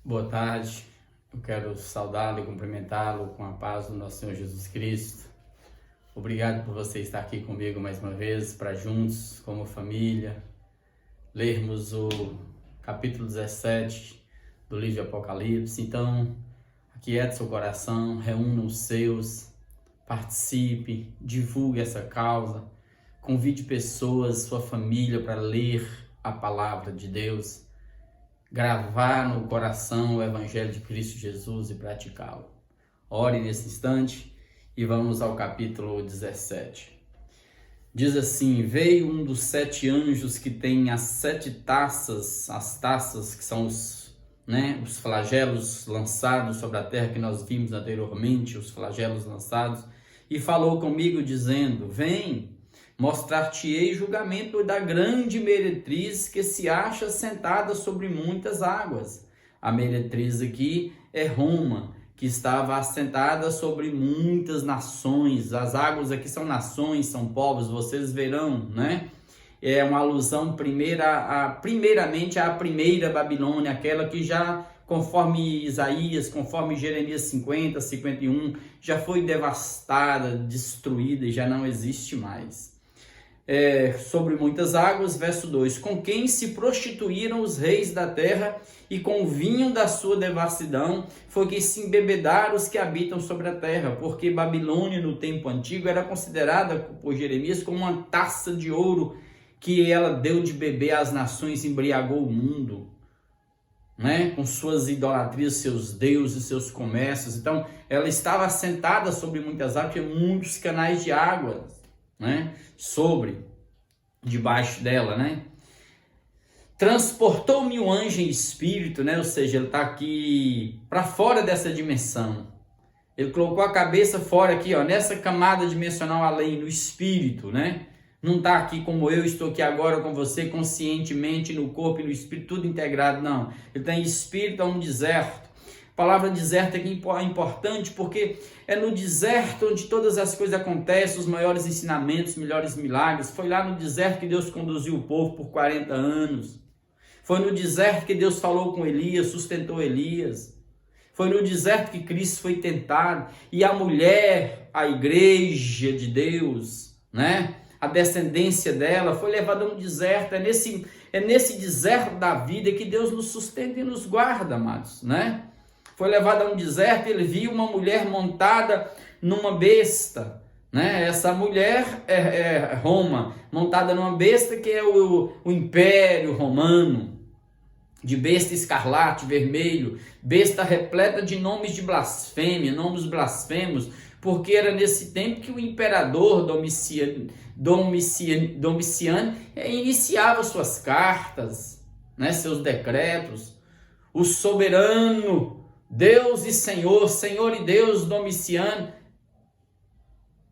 Boa tarde, eu quero saudá-lo e cumprimentá-lo com a paz do nosso Senhor Jesus Cristo. Obrigado por você estar aqui comigo mais uma vez, para juntos, como família, lermos o capítulo 17 do livro de Apocalipse. Então, aquiete seu coração, reúna os seus, participe, divulgue essa causa, convide pessoas, sua família para ler a palavra de Deus, gravar no coração o Evangelho de Cristo Jesus e praticá-lo. Ore nesse instante e vamos ao capítulo 17. Diz assim: veio um dos 7 anjos que tem as 7 taças, as taças que são os flagelos lançados sobre a terra que nós vimos anteriormente, os flagelos lançados, e falou comigo dizendo: vem, mostrar-te-ei julgamento da grande meretriz que se acha sentada sobre muitas águas. A meretriz aqui é Roma, que estava assentada sobre muitas nações. As águas aqui são nações, são povos, vocês verão, né? É uma alusão primeiramente à primeira Babilônia, aquela que já, conforme Isaías, conforme Jeremias 50, 51, já foi devastada, destruída e já não existe mais. Sobre muitas águas, verso 2: com quem se prostituíram os reis da terra, e com o vinho da sua devassidão foi que se embebedaram os que habitam sobre a terra, porque Babilônia no tempo antigo era considerada por Jeremias como uma taça de ouro que ela deu de beber às nações, embriagou o mundo, né? Com suas idolatrias, seus deuses, seus comércios. Então ela estava assentada sobre muitas águas, muitos canais de águas, né? Debaixo dela, né? Transportou-me o anjo em espírito, né? Ou seja, ele está aqui para fora dessa dimensão. Ele colocou a cabeça fora aqui, ó, nessa camada dimensional além, no espírito, né? Não está aqui como eu estou aqui agora com você, conscientemente, no corpo e no espírito, tudo integrado, não. Ele está em espírito, a um deserto. A palavra deserto aqui é importante porque é no deserto onde todas as coisas acontecem, os maiores ensinamentos, os melhores milagres. Foi lá no deserto que Deus conduziu o povo por 40 anos. Foi no deserto que Deus falou com Elias, sustentou Elias. Foi no deserto que Cristo foi tentado. E a mulher, a igreja de Deus, né? A descendência dela foi levada a um deserto. É nesse deserto da vida que Deus nos sustenta e nos guarda, amados, né? Foi levado a um deserto, ele viu uma mulher montada numa besta, né? Essa mulher é Roma, montada numa besta que é o Império Romano, de besta escarlate, vermelho, besta repleta de nomes de blasfêmia, nomes blasfemos, porque era nesse tempo que o imperador Domiciano iniciava suas cartas, né? Seus decretos. O soberano Deus e Senhor, Senhor e Deus Domiciano,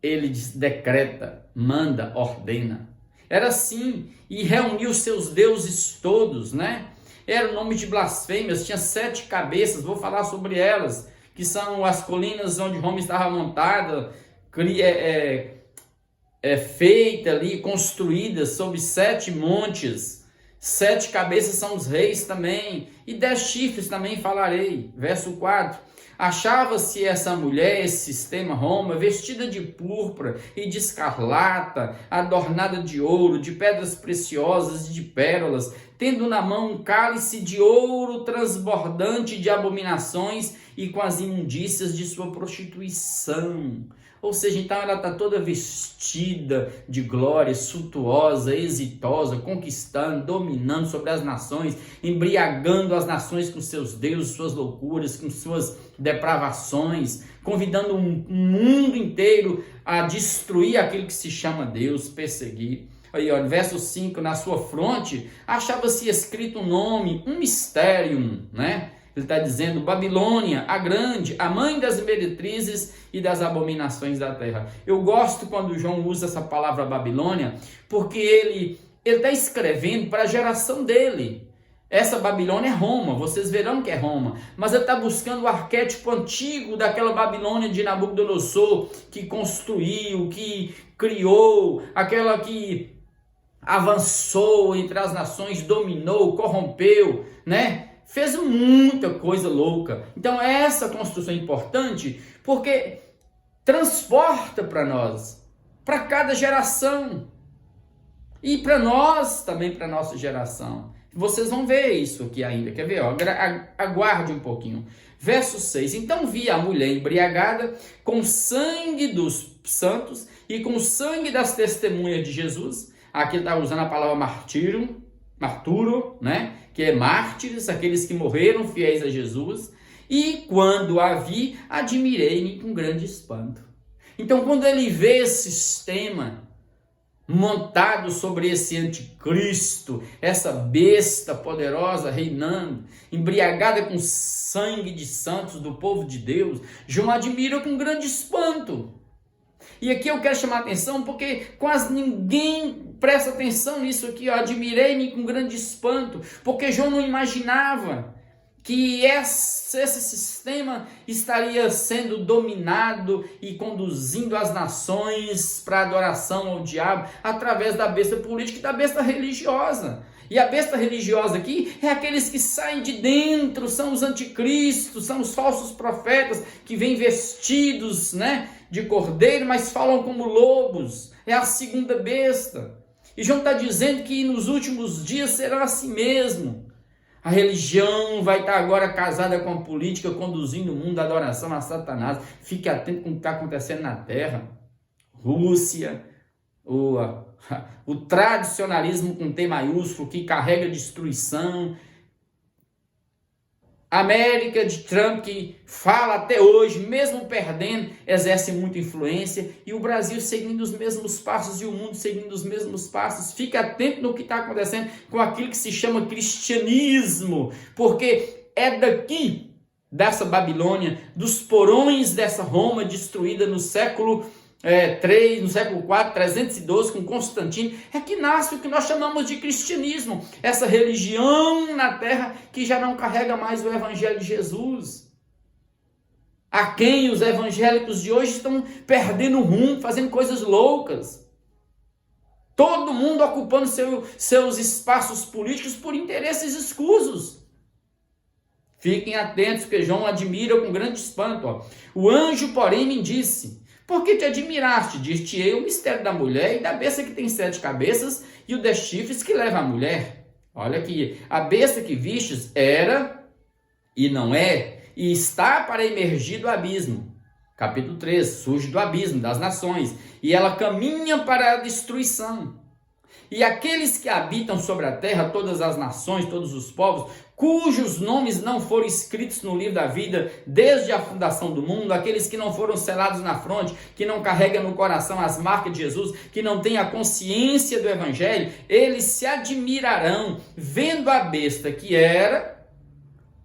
ele decreta, manda, ordena. Era assim, e reuniu seus deuses todos, né? Era o nome de blasfêmias, tinha 7 cabeças, vou falar sobre elas, que são as colinas onde Roma estava montada, feita ali, construída sobre 7 montes. 7 cabeças são os reis também, e 10 chifres também falarei. Verso 4: achava-se essa mulher, esse sistema Roma, vestida de púrpura e de escarlata, adornada de ouro, de pedras preciosas e de pérolas, tendo na mão um cálice de ouro transbordante de abominações e com as imundícias de sua prostituição. Ou seja, então ela está toda vestida de glória, suntuosa, exitosa, conquistando, dominando sobre as nações, embriagando as nações com seus deuses, suas loucuras, com suas depravações, convidando um mundo inteiro a destruir aquilo que se chama Deus, perseguir. Aí, ó, verso 5, na sua fronte achava-se escrito um nome, um mistério, né? Ele está dizendo: Babilônia, a grande, a mãe das meretrizes e das abominações da terra. Eu gosto quando João usa essa palavra Babilônia, porque ele está escrevendo para a geração dele. Essa Babilônia é Roma, vocês verão que é Roma, mas ele está buscando o arquétipo antigo daquela Babilônia de Nabucodonosor, que construiu, que criou, aquela que avançou entre as nações, dominou, corrompeu, né? fez muita coisa louca. Então essa construção é importante porque transporta para nós, para cada geração. E para nós também, para nossa geração. Vocês vão ver isso aqui ainda. Quer ver? Ó, aguarde um pouquinho. Verso 6. Então vi a mulher embriagada com o sangue dos santos e com o sangue das testemunhas de Jesus. Aqui ele está usando a palavra marturo, né? Que é mártires, aqueles que morreram fiéis a Jesus. E quando a vi, admirei-me com grande espanto. Então quando ele vê esse sistema montado sobre esse anticristo, essa besta poderosa reinando, embriagada com sangue de santos do povo de Deus, João admira com grande espanto. E aqui eu quero chamar a atenção porque quase ninguém presta atenção nisso aqui, ó. Admirei-me com grande espanto, porque João não imaginava que esse sistema estaria sendo dominado e conduzindo as nações para adoração ao diabo através da besta política e da besta religiosa. E a besta religiosa aqui é aqueles que saem de dentro, são os anticristos, são os falsos profetas que vêm vestidos, né, de cordeiro, mas falam como lobos. É a segunda besta. E João está dizendo que nos últimos dias será assim mesmo. A religião vai estar agora casada com a política, conduzindo o mundo à adoração a Satanás. Fique atento com o que está acontecendo na Terra. Rússia, o tradicionalismo com T maiúsculo, que carrega destruição. América de Trump, que fala até hoje, mesmo perdendo, exerce muita influência. E o Brasil seguindo os mesmos passos e o mundo seguindo os mesmos passos. Fique atento no que está acontecendo com aquilo que se chama cristianismo. Porque é daqui, dessa Babilônia, dos porões dessa Roma destruída no século 3, no século 4, 312, com Constantino, é que nasce o que nós chamamos de cristianismo, essa religião na terra que já não carrega mais o evangelho de Jesus, a quem os evangélicos de hoje estão perdendo o rumo, fazendo coisas loucas, todo mundo ocupando seus espaços políticos por interesses escusos. Fiquem atentos, porque João admira com grande espanto. Ó. O anjo, porém, me disse: por que te admiraste? Dir-te-ei o mistério da mulher e da besta que tem 7 cabeças e o 10 chifres que leva a mulher. Olha aqui, a besta que vistes era e não é, e está para emergir do abismo. Capítulo 3, surge do abismo das nações, e ela caminha para a destruição. E aqueles que habitam sobre a terra, todas as nações, todos os povos, cujos nomes não foram escritos no livro da vida desde a fundação do mundo, aqueles que não foram selados na fronte, que não carregam no coração as marcas de Jesus, que não têm a consciência do evangelho, eles se admirarão vendo a besta que era,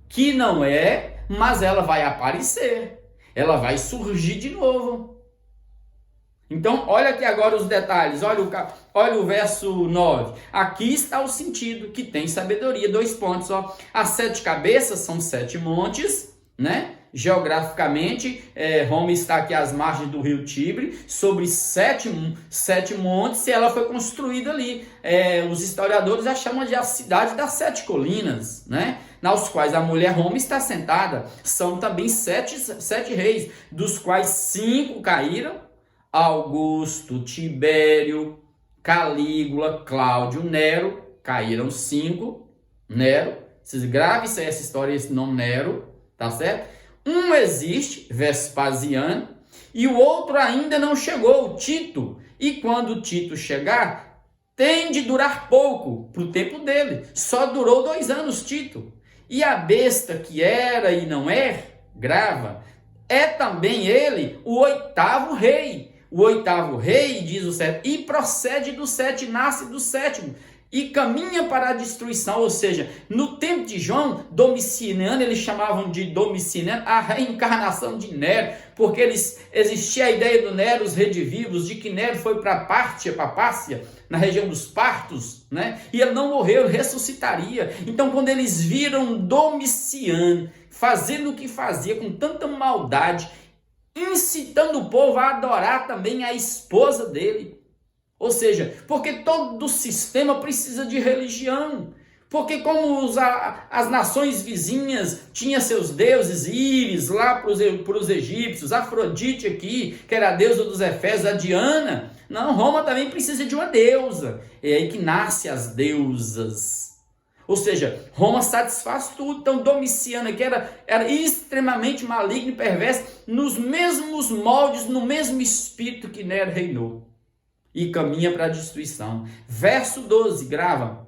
que não é, mas ela vai aparecer, ela vai surgir de novo. Então, olha aqui agora os detalhes, olha o verso 9. Aqui está o sentido que tem sabedoria, 2 pontos. Ó. As 7 cabeças são 7 montes, né? Geograficamente, Roma está aqui às margens do rio Tibre, sobre 7 montes, e ela foi construída ali. Os historiadores a chamam de a cidade das 7 colinas, né? Nas quais a mulher Roma está sentada. São também 7 reis, dos quais 5 caíram. Augusto, Tibério, Calígula, Cláudio, Nero, caíram 5, Nero, vocês gravem essa história, esse nome Nero, tá certo? Um existe, Vespasiano, e o outro ainda não chegou, Tito, e quando Tito chegar, tem de durar pouco, para o tempo dele, só durou 2 anos Tito, e a besta que era e não é, grava, é também ele o 8º rei. O 8º rei, diz o 7, e procede do 7, nasce do 7º, e caminha para a destruição. Ou seja, no tempo de João, Domiciano, eles chamavam de Domiciano a reencarnação de Nero, porque existia a ideia do Nero, os redivivos, de que Nero foi para Pársia, na região dos Partos, né? E ele não morreu, ele ressuscitaria. Então, quando eles viram Domiciano fazendo o que fazia com tanta maldade, incitando o povo a adorar também a esposa dele. Ou seja, porque todo sistema precisa de religião. Porque como as nações vizinhas tinham seus deuses, Íris lá para os egípcios, Afrodite aqui, que era a deusa dos Efésios, a Diana, não, Roma também precisa de uma deusa. É aí que nascem as deusas. Ou seja, Roma satisfaz tudo. Então Domiciano aqui era extremamente maligno e perverso, nos mesmos moldes, no mesmo espírito que Nero reinou. E caminha para a destruição. Verso 12, grava.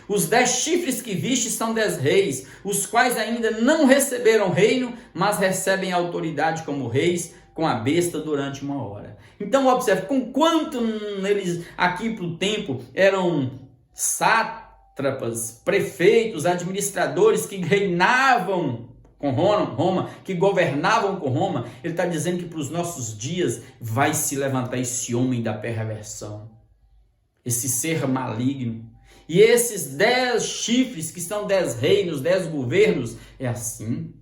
Os 10 chifres que viste são 10 reis, os quais ainda não receberam reino, mas recebem autoridade como reis, com a besta durante 1 hora. Então observe, com quanto eles aqui para o tempo eram sátrapas, prefeitos, administradores que reinavam com Roma, que governavam com Roma, ele está dizendo que para os nossos dias vai se levantar esse homem da perversão, esse ser maligno. E esses 10 chifres, que são 10 reinos, 10 governos, é assim.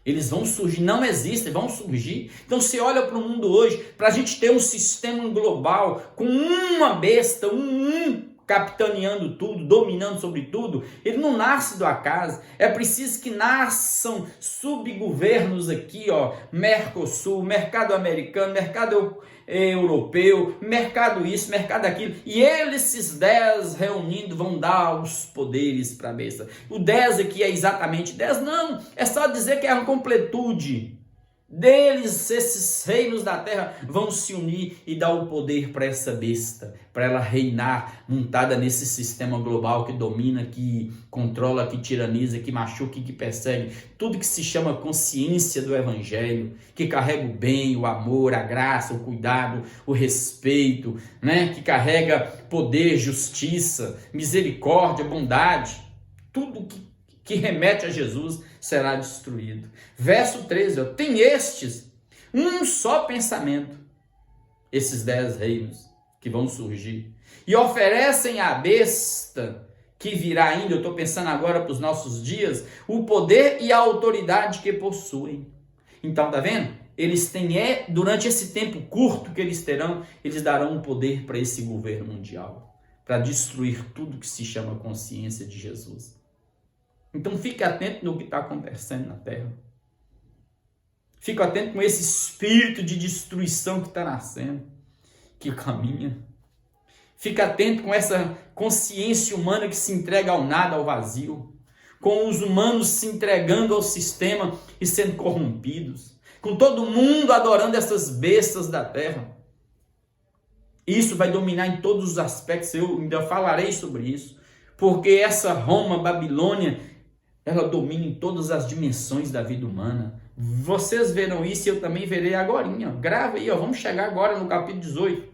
Eles vão surgir, não existem, vão surgir. Então você olha para o mundo hoje, para a gente ter um sistema global, com uma besta, um capitaneando tudo, dominando sobre tudo, ele não nasce do acaso. É preciso que nasçam subgovernos aqui, ó, Mercosul, mercado americano, mercado europeu, mercado isso, mercado aquilo, e esses 10 reunindo vão dar os poderes para a besta. O 10 aqui é exatamente 10? Não, é só dizer que é uma completude. Deles, esses reinos da terra vão se unir e dar o poder para essa besta, para ela reinar, montada nesse sistema global que domina, que controla, que tiraniza, que machuca e que persegue. Tudo que se chama consciência do evangelho, que carrega o bem, o amor, a graça, o cuidado, o respeito, né? Que carrega poder, justiça, misericórdia, bondade. Tudo que remete a Jesus será destruído. Verso 13, ó, tem estes um só pensamento, esses 10 reinos que vão surgir, e oferecem à besta que virá ainda, eu estou pensando agora para os nossos dias, o poder e a autoridade que possuem. Então, tá vendo? Eles têm, durante esse tempo curto que eles terão, eles darão o poder para esse governo mundial, para destruir tudo que se chama consciência de Jesus. Então fique atento no que está acontecendo na terra. Fique atento com esse espírito de destruição que está nascendo, que caminha. Fique atento com essa consciência humana que se entrega ao nada, ao vazio. Com os humanos se entregando ao sistema e sendo corrompidos. Com todo mundo adorando essas bestas da terra. Isso vai dominar em todos os aspectos. Eu ainda falarei sobre isso. Porque essa Roma, Babilônia, ela domina em todas as dimensões da vida humana. Vocês verão isso e eu também verei agorinha. Grava aí, ó. Vamos chegar agora no capítulo 18.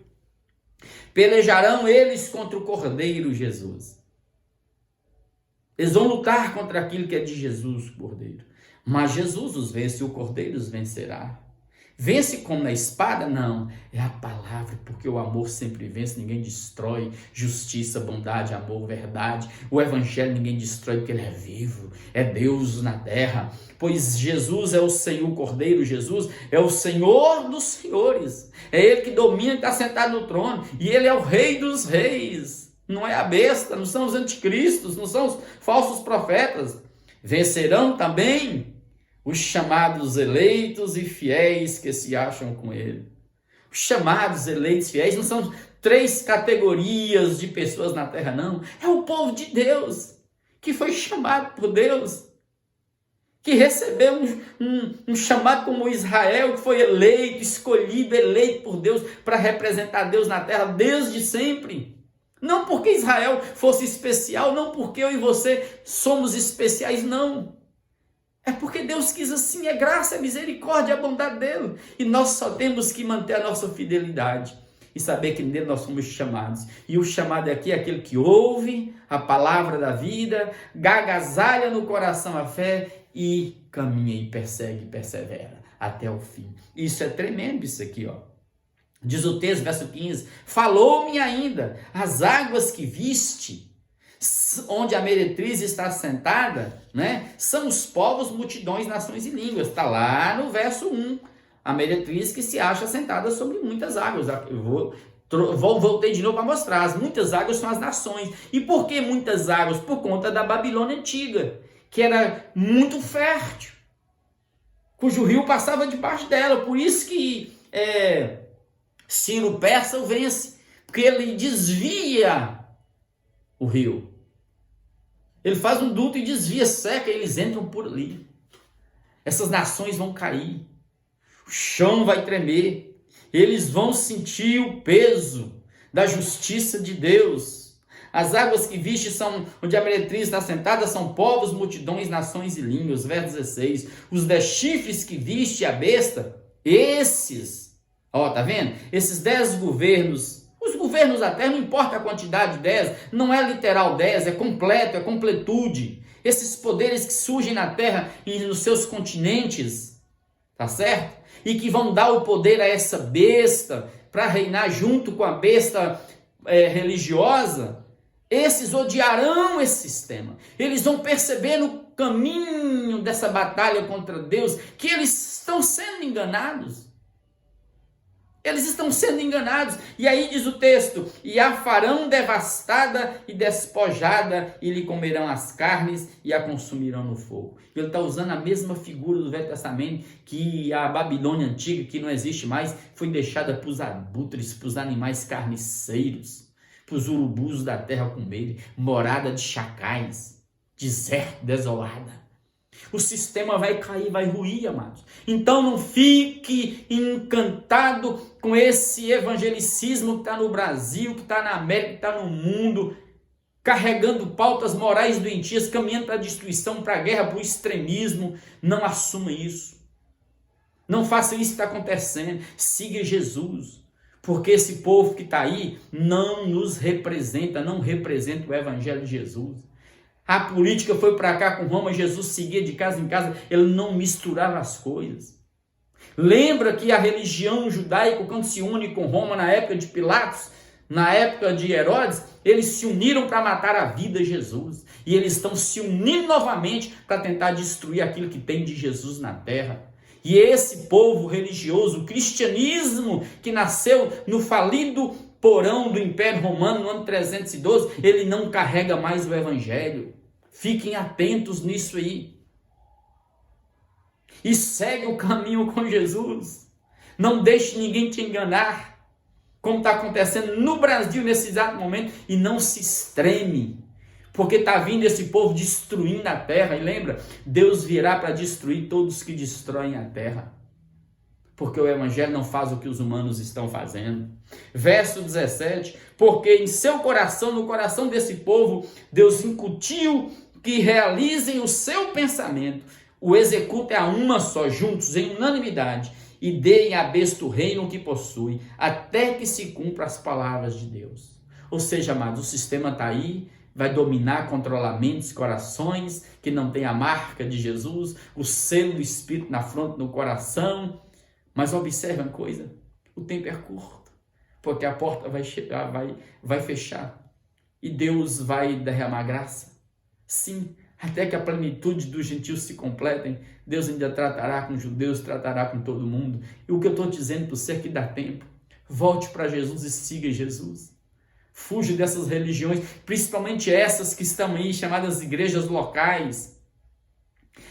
Pelejarão eles contra o Cordeiro Jesus. Eles vão lutar contra aquilo que é de Jesus, o Cordeiro. Mas Jesus os vence e o Cordeiro os vencerá. Vence como na espada? Não, é a palavra, porque o amor sempre vence, ninguém destrói. Justiça, bondade, amor, verdade. O evangelho ninguém destrói porque ele é vivo, é Deus na terra. Pois Jesus é o Senhor, o Cordeiro Jesus é o Senhor dos senhores. É ele que domina e está sentado no trono. E ele é o Rei dos reis. Não é a besta, não são os anticristos, não são os falsos profetas. Vencerão também os chamados eleitos e fiéis que se acham com ele. Os chamados eleitos e fiéis não são 3 categorias de pessoas na terra, não. É o povo de Deus, que foi chamado por Deus, que recebeu um chamado como Israel, que foi eleito, escolhido, eleito por Deus para representar Deus na terra desde sempre. Não porque Israel fosse especial, não porque eu e você somos especiais, não. É porque Deus quis assim, é graça, é misericórdia, é a bondade dele. E nós só temos que manter a nossa fidelidade e saber que nele nós somos chamados. E o chamado aqui é aquele que ouve a palavra da vida, agasalha no coração a fé e caminha e persegue, persevera até o fim. Isso é tremendo, isso aqui, ó. Diz o texto, verso 15, falou-me ainda, as águas que viste, onde a meretriz está sentada, né, são os povos, multidões, nações e línguas. Está lá no verso 1. A meretriz que se acha sentada sobre muitas águas. Eu vou Voltei de novo para mostrar, as muitas águas são as nações. E por que muitas águas? Por conta da Babilônia antiga, que era muito fértil, cujo rio passava debaixo dela. Por isso que Ciro Persa o vence, porque ele desvia o rio. Ele faz um duto e desvia, seca, e eles entram por ali. Essas nações vão cair, o chão vai tremer, eles vão sentir o peso da justiça de Deus. As águas que viste são onde a meretriz está sentada, são povos, multidões, nações e línguas. Verso 16. Os 10 chifres que viste a besta, esses, tá vendo? Esses 10 governos, os governos da terra, não importa a quantidade, 10, não é literal 10, é completo, é completude. Esses poderes que surgem na terra e nos seus continentes, tá certo? E que vão dar o poder a essa besta para reinar junto com a besta religiosa. Esses odiarão esse sistema. Eles vão perceber no caminho dessa batalha contra Deus que eles estão sendo enganados. Eles estão sendo enganados. E aí diz o texto: e a farão devastada e despojada, e lhe comerão as carnes e a consumirão no fogo. Ele está usando a mesma figura do Velho Testamento, que a Babilônia antiga, que não existe mais, foi deixada para os abutres, para os animais carniceiros, para os urubus da terra comerem, morada de chacais, deserto, desolada. O sistema vai cair, vai ruir, amados. Então não fique encantado com esse evangelicismo que está no Brasil, que está na América, que está no mundo, carregando pautas morais doentias, caminhando para a destruição, para a guerra, para o extremismo. Não assuma isso. Não faça isso que está acontecendo. Siga Jesus. Porque esse povo que está aí não nos representa, não representa o Evangelho de Jesus. A política foi para cá com Roma, Jesus seguia de casa em casa, ele não misturava as coisas. Lembra que a religião judaica, quando se une com Roma na época de Pilatos, na época de Herodes, eles se uniram para matar a vida de Jesus. E eles estão se unindo novamente para tentar destruir aquilo que tem de Jesus na terra. E esse povo religioso, o cristianismo que nasceu no falido porão do Império Romano no ano 312, ele não carrega mais o Evangelho. Fiquem atentos nisso aí. E segue o caminho com Jesus. Não deixe ninguém te enganar, como está acontecendo no Brasil nesse exato momento, e não se extreme, porque está vindo esse povo destruindo a terra. E lembra, Deus virá para destruir todos que destroem a terra, porque o Evangelho não faz o que os humanos estão fazendo. Verso 17, porque em seu coração, no coração desse povo, Deus incutiu que realizem o seu pensamento, o executem a uma só, juntos, em unanimidade, e deem à besta o reino que possui, até que se cumpra as palavras de Deus. Ou seja, amados, o sistema está aí, vai dominar, controlar mentes, corações, que não tem a marca de Jesus, o selo do Espírito na fronte, no coração. Mas observe uma coisa, o tempo é curto, porque a porta vai chegar, vai fechar, e Deus vai derramar graça. Sim, até que a plenitude dos gentios se completem, Deus ainda tratará com os judeus, tratará com todo mundo. E o que eu estou dizendo para você é que dá tempo. Volte para Jesus e siga Jesus. Fuja dessas religiões, principalmente essas que estão aí, chamadas igrejas locais.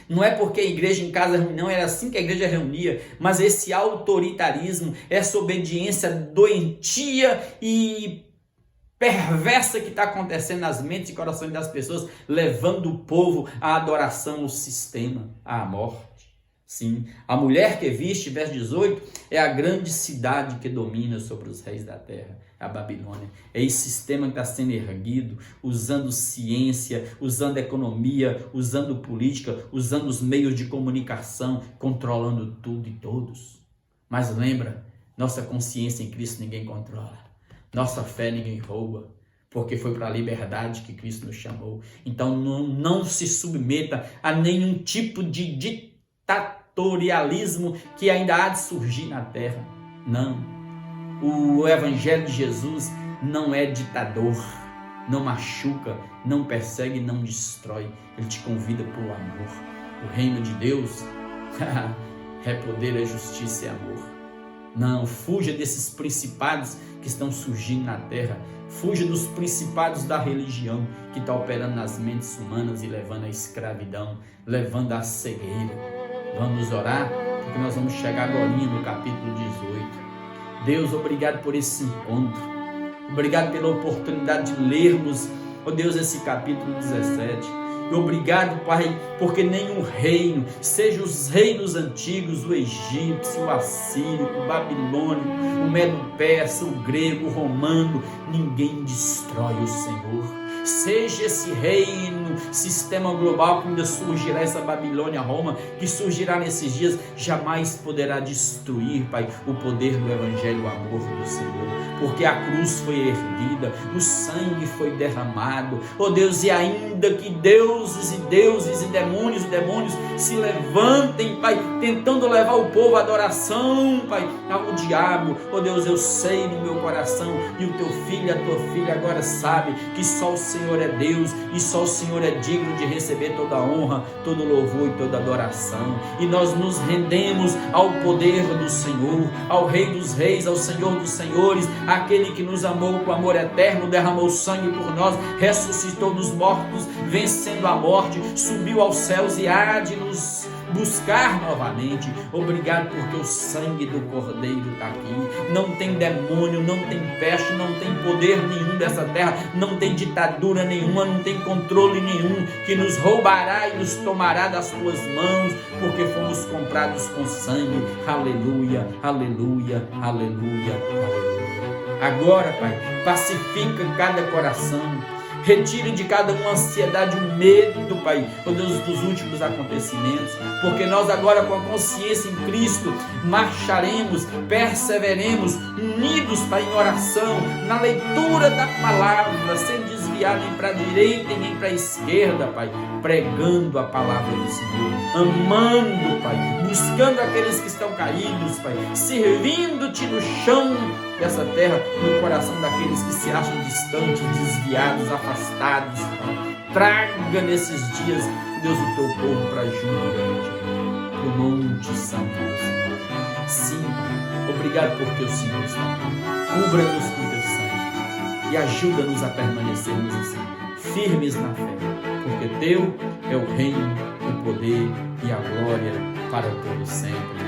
Não é porque a igreja em casa não era assim que a igreja reunia, mas esse autoritarismo, essa obediência doentia e perversa que está acontecendo nas mentes e corações das pessoas, levando o povo à adoração ao sistema, à morte. Sim, a mulher que viste, verso 18, é a grande cidade que domina sobre os reis da terra, a Babilônia. É esse sistema que está sendo erguido, usando ciência, usando economia, usando política, usando os meios de comunicação, controlando tudo e todos. Mas lembra, nossa consciência em Cristo ninguém controla. Nossa fé ninguém rouba, porque foi para a liberdade que Cristo nos chamou. Então não se submeta a nenhum tipo de ditatorialismo que ainda há de surgir na terra. Não. O Evangelho de Jesus não é ditador, não machuca, não persegue, não destrói. Ele te convida para o amor. O reino de Deus é poder, é justiça e amor. Não, fuja desses principados que estão surgindo na terra. Fuja dos principados da religião que está operando nas mentes humanas e levando à escravidão, levando à cegueira. Vamos orar, porque nós vamos chegar agora no capítulo 18. Deus, obrigado por esse encontro. Obrigado pela oportunidade de lermos, ó Deus, esse capítulo 17. E obrigado, Pai, porque nenhum reino, seja os reinos antigos, o egípcio, o assírio, o babilônico, o medo-persa, o grego, o romano, ninguém destrói o Senhor. Seja esse reino, sistema global que ainda surgirá, essa Babilônia, Roma, que surgirá nesses dias, jamais poderá destruir, Pai, o poder do Evangelho, o amor do Senhor, porque a cruz foi erguida, o sangue foi derramado, ó Deus, e ainda que deuses e demônios se levantem, Pai, tentando levar o povo à adoração, Pai, ao diabo, ó Deus, eu sei no meu coração, e o teu filho e a tua filha agora sabe que só o Senhor é Deus e só o Senhor é digno de receber toda a honra, todo louvor e toda adoração, e nós nos rendemos ao poder do Senhor, ao Rei dos Reis, ao Senhor dos Senhores, aquele que nos amou com amor eterno, derramou sangue por nós, ressuscitou dos mortos, vencendo a morte, subiu aos céus e há de nos buscar novamente. Obrigado porque o sangue do Cordeiro está aqui. Não tem demônio, não tem peste, não tem poder nenhum dessa terra, não tem ditadura nenhuma, não tem controle nenhum que nos roubará e nos tomará das tuas mãos, porque fomos comprados com sangue. Aleluia, aleluia, aleluia, aleluia. Agora, Pai, pacifica cada coração. Retire de cada um a ansiedade, o medo, Pai, ó Deus, dos últimos acontecimentos, porque nós agora com a consciência em Cristo marcharemos, perseveremos, unidos, Pai, em oração, na leitura da palavra, sem desviar nem para a direita nem para a esquerda, Pai, pregando a palavra do Senhor, amando, Pai, buscando aqueles que estão caídos, Pai, servindo-te no chão dessa terra, no coração daqueles que se acham distantes, desviados, afastados, Pai. Traga nesses dias, Deus, o teu povo para junto do Monte Santo do Senhor. Sim, Pai, obrigado por teu Senhor está aqui. Cubra-nos com teu sangue e ajuda-nos a permanecermos assim, firmes na fé, porque teu é o reino, o poder e a glória para todo sempre.